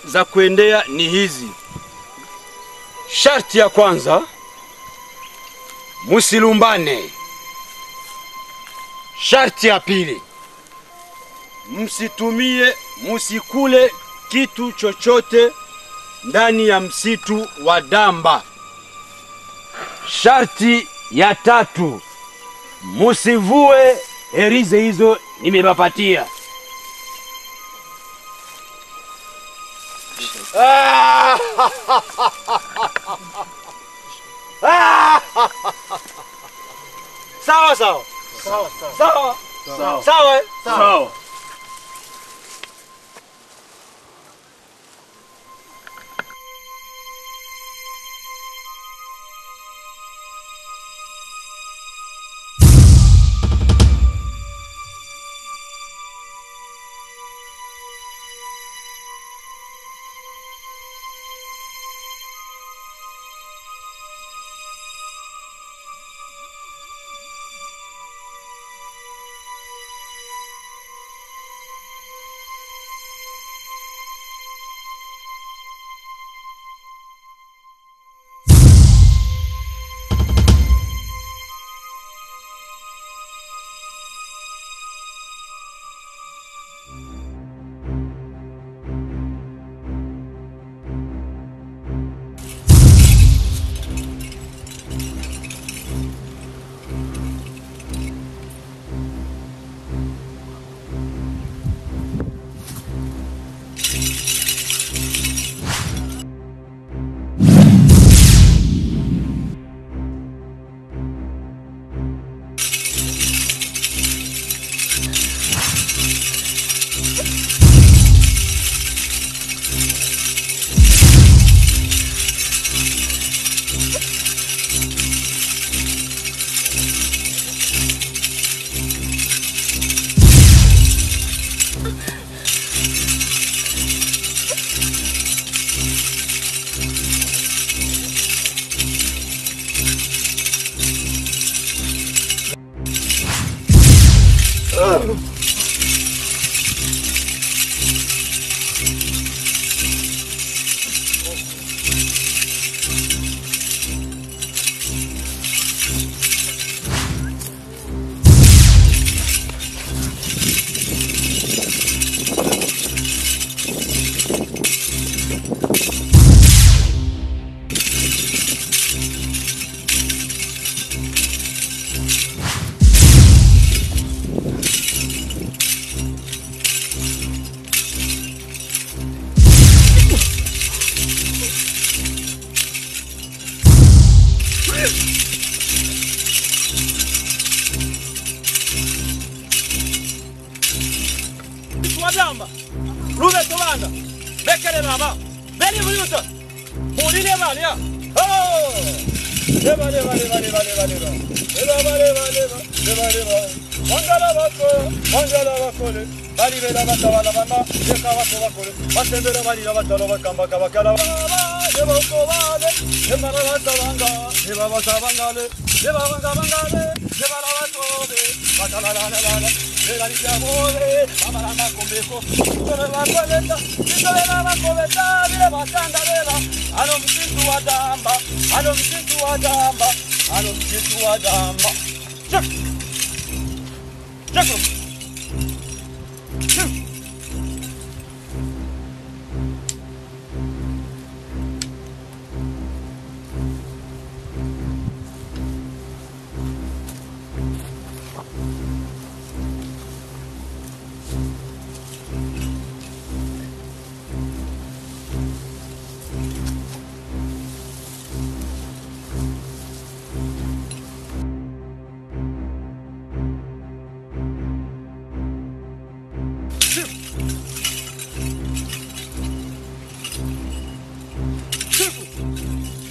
za kuendea ni hizi. Sharti ya kwanza, musilumbane. Sharti ya pili, musikule kitu chochote ndani ya msitu wa Damba. Sharti ya tatu, musivue herize hizo nimebapatia. Sawa sawa. Sawa sawa. Sawa sawa. Sawa.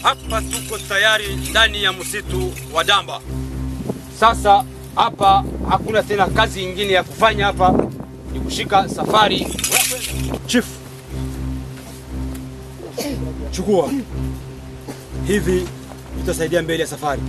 Hapa tuko tayari ndani ya msitu wa Damba. Sasa hapa hakuna tena kazi nyingine ya kufanya, hapa ni kushika safari. Chief, chukua hivi, tutasaidia mbele ya safari.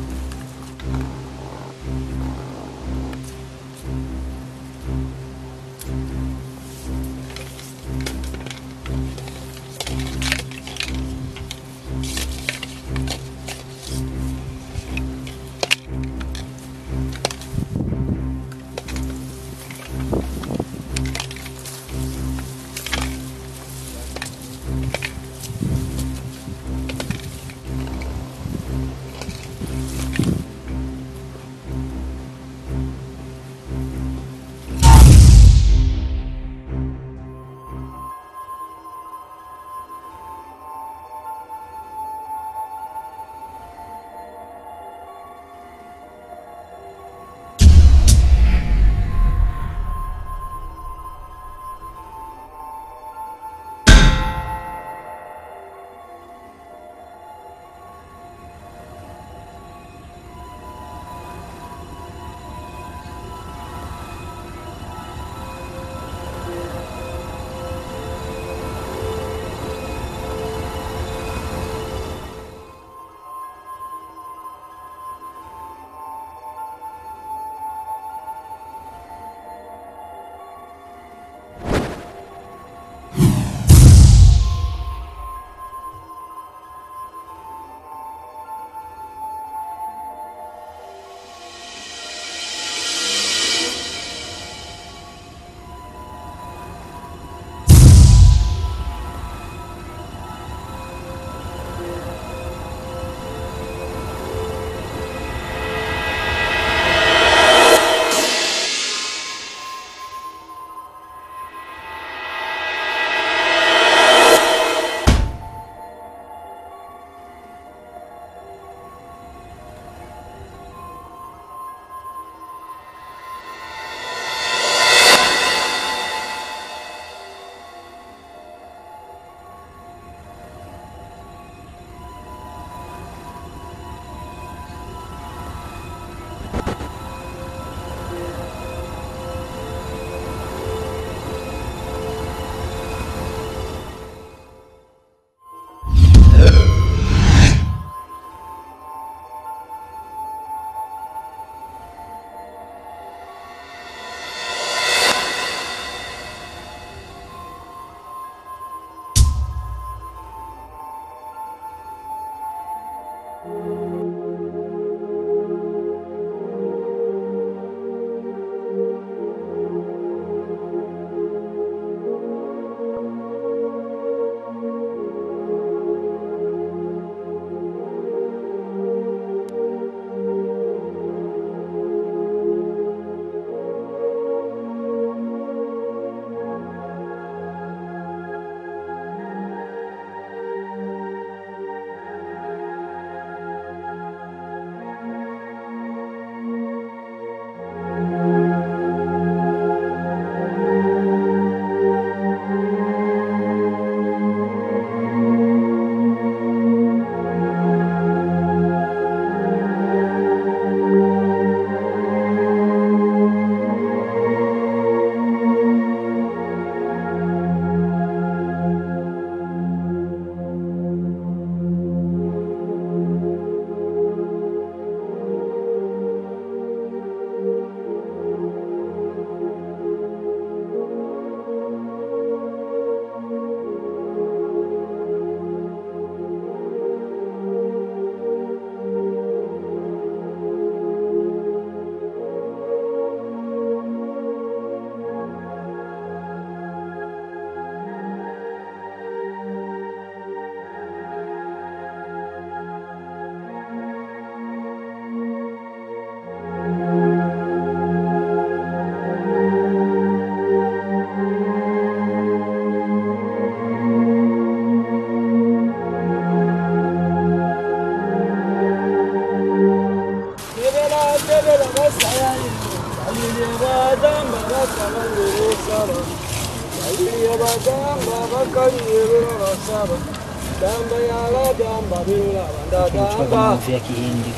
vya Kihindi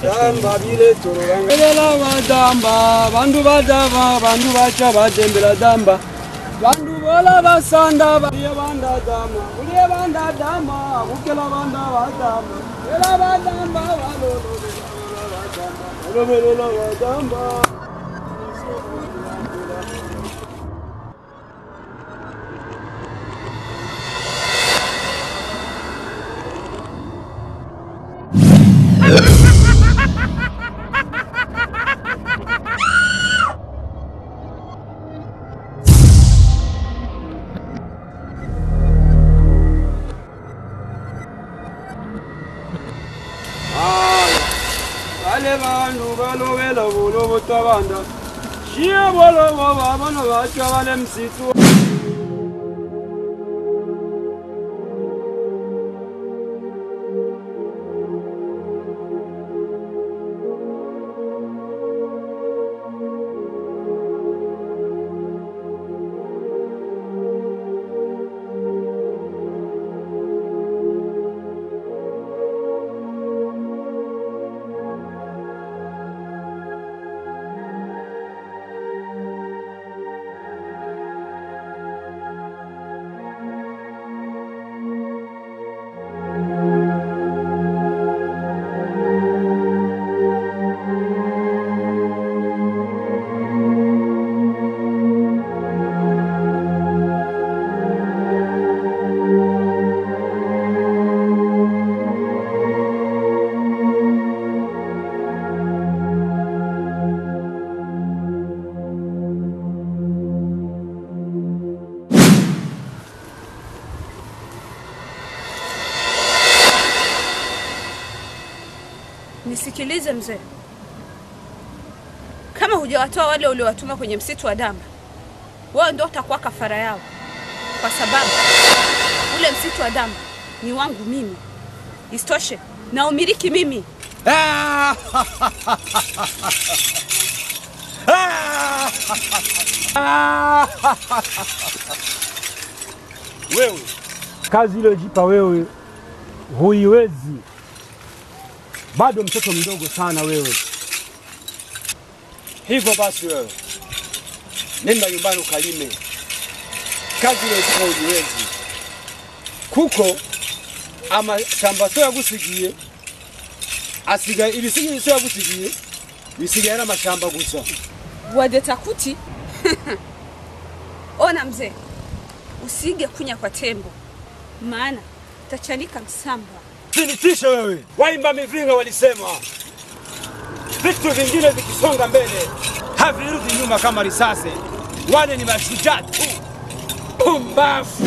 bandu badava bandu bacha badembera damba bandu bola basanda baliye banda dama uliye banda dama ukela banda badama ela badamba balolo badamba balowela bolobo tabanda. Shia bolobo babano bacha bale msitu. Nisikilize mzee. Kama hujawatoa wale uliowatuma kwenye msitu wa Damba, wewe ndio utakuwa kafara yao. Kwa sababu ule msitu wa Damba ni wangu mimi. Isitoshe na umiliki mimi. Wewe kazi ile jipa wewe huiwezi. Bado mtoto mdogo sana wewe. Hivyo basi wewe nenda nyumbani ukalime. Kazi ile jipa huiwezi. Kuko ama shamba soya gusigiye asiga ibisigi soya gusigiye bisigaye na mashamba gusa. Wadeta kuti. Ona mzee, usige kunya kwa tembo, maana tachanika msamba. Sinitishe wewe. Waimba mivinga walisema vitu vingine vikisonga mbele havirudi nyuma kama risasi. Wale ni mashujaa tu. Pumbafu.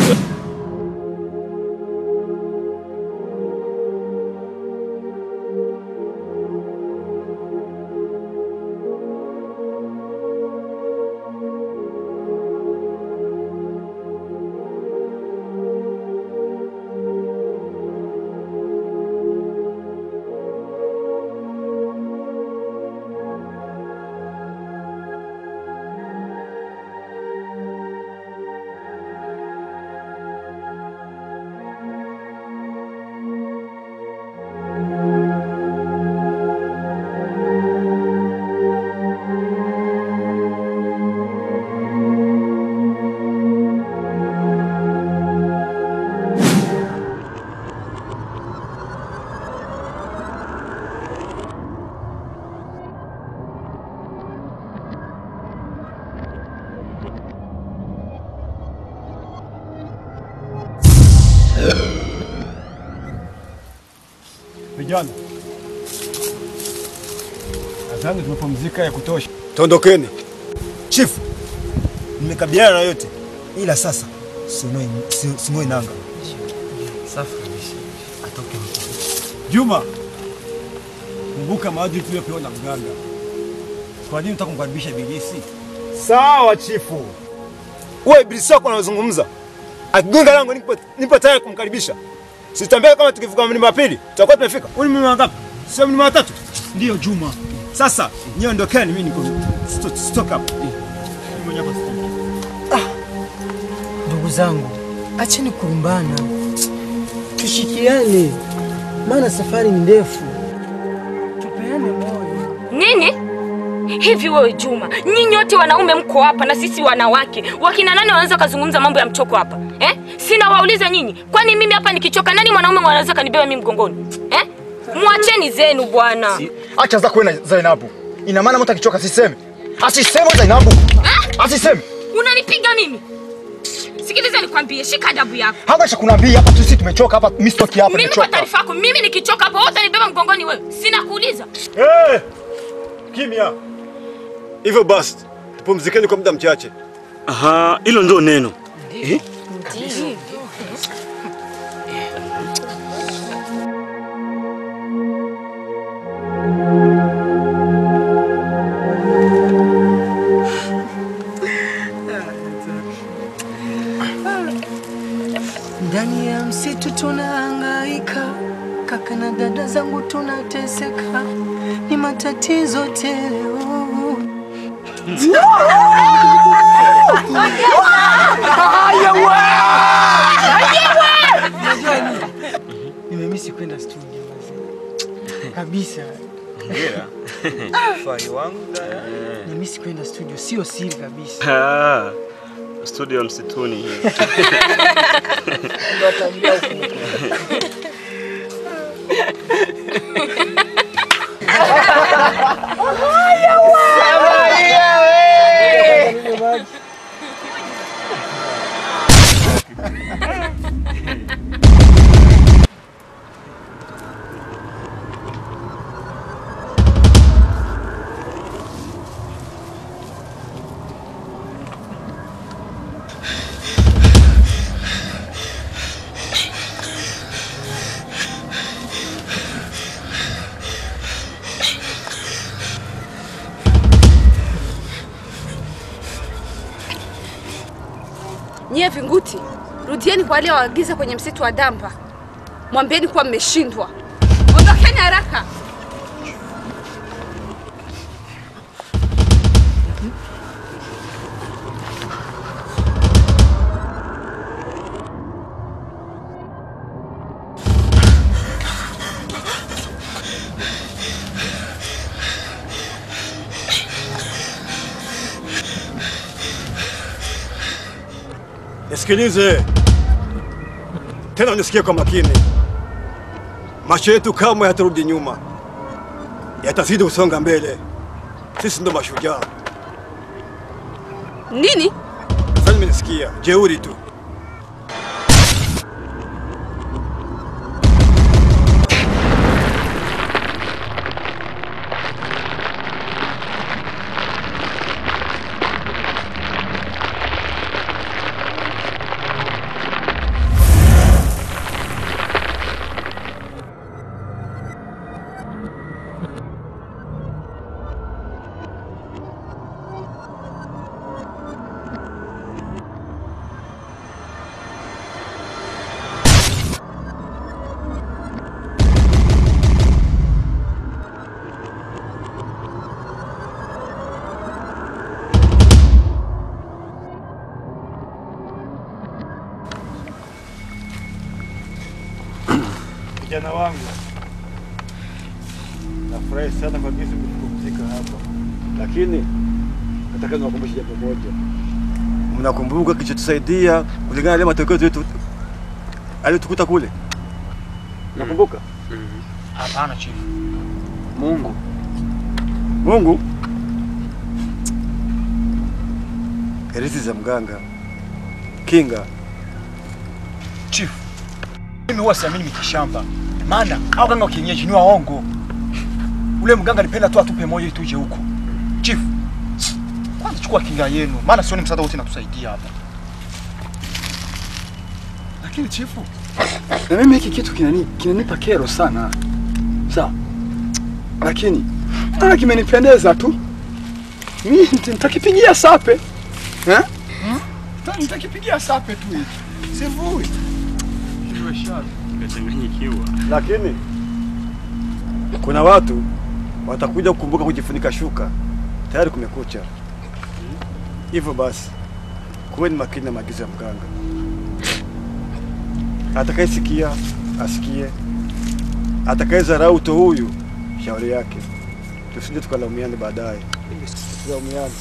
Vijana, nadhani tumepumzika ya kutosha. Tondokeni. Chief, nimekabiliana na yote. Ila sasa sinoi nanga. Safi kabisa. Atoke mtu. Juma, kumbuka maadili tuliyopewa na mganga. Kwa nini unataka kumkaribisha ibilisi? Sawa chifu. Wewe ibilisi wako unazungumza. Akigonga lango nipo tayari kumkaribisha. Sitambia kama tukivuka mlima pili, tutakuwa tumefika. Uli mlima ngapi? Sio mlima 3. Ndio Juma. Sasa nyinyi ondokeni, mimi niko stock up. Ndugu zangu, acheni kurumbana. Tushikiane. Maana safari ni ndefu. Tupeane moyo. Nini? Hivi wewe Juma, nyinyi wote wanaume mko hapa na sisi wanawake. Wakina nani wanaweza kuzungumza mambo ya mchoko hapa? Sina wauliza nyinyi. Kwani mimi hapa nikichoka nani mwanaume anaweza kanibeba mimi mgongoni? Muacheni zenu bwana. Acha za kwenda Zainabu. Ina maana mtu akichoka siseme. Asiseme Zainabu. Asiseme. Unanipiga mimi? Sikiliza nikwambie, shika adabu yako. Hapa cha kunambia hapa sisi tumechoka hapa, mimi stoki hapa nimechoka. Mimi kwa taarifa yako, mimi nikichoka hapa wote nibeba mgongoni wewe. Sina kuuliza. Kimya. Hivyo basi, tupumzikeni kwa muda mchache. Aha, hilo ndio neno. Ndiyo. zetu tunahangaika, kaka na dada zangu tunateseka, ni matatizo tele. Nimemisi kwenda studio kabisa. Hongera. Fai wangu da. Nimemisi kwenda studio, sio siri kabisa. Studio msituni. Ndio tambia huko. Nyie vinguti, rudieni kwa wale waagiza kwenye msitu wa Damba. Mwambieni kuwa mmeshindwa. Ondokeni haraka. Nisikilize. Tena unisikie kwa makini. Macho yetu kamwe yatarudi nyuma. Yatazidi kusonga mbele. Sisi ndo mashujaa. Nini? Sasa nimenisikia. Jeuri tu. Kijana wangu, nafurahi sana kwa jinsi mlipumzika hapa, lakini nataka niwakumbushe jambo moja. Mnakumbuka kilichotusaidia kulingana na matokeo yetu aliyotukuta kule? Nakumbuka? Hapana chief. Mungu? Herizi za mganga. Kinga. Chief. Mimi huwa siamini mitishamba. Maana hao ganga wa kienyeji ni waongo. Ule mganga alipenda tu atupe moja tuje huko. Chief. Kwanza chukua kinga yenu. Maana sioni msaada wote natusaidia hapa. Lakini chifu, na mimi hiki kitu kinanipa kero sana. Sawa. Lakini kimenipendeza tu. Mimi nitakipigia sape. Nitakipigia sape tu hiki. Sivui. Lakini kuna watu watakuja kukumbuka kujifunika shuka. Tayari kumekucha. Hivyo basi, kuweni makini na maagizo ya mganga. Atakayesikia asikie. Atakayezarau to huyu shauri yake. Tusije tukalaumiane baadaye. Tusilaumiane.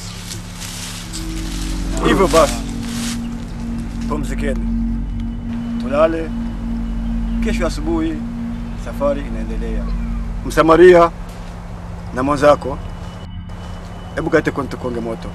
Hivyo basi, pumzikeni. Tulale. Kesho asubuhi safari inaendelea. Msamalia na mwenzako, hebu kaite konge moto.